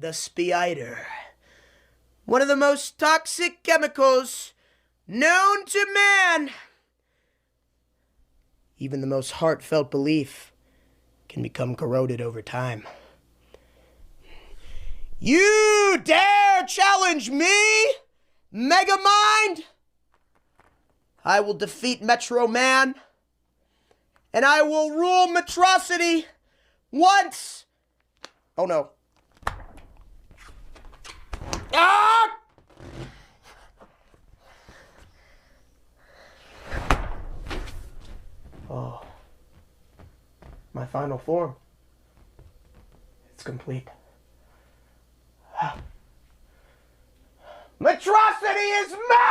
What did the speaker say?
the spider. One of the most toxic chemicals known to man. Even the most heartfelt belief can become corroded over time. You dare challenge me, Megamind? I will defeat Metro Man, and I will rule Metrocity once. Oh no. Ah! Oh. My final form. It's complete. Metrocity is mad!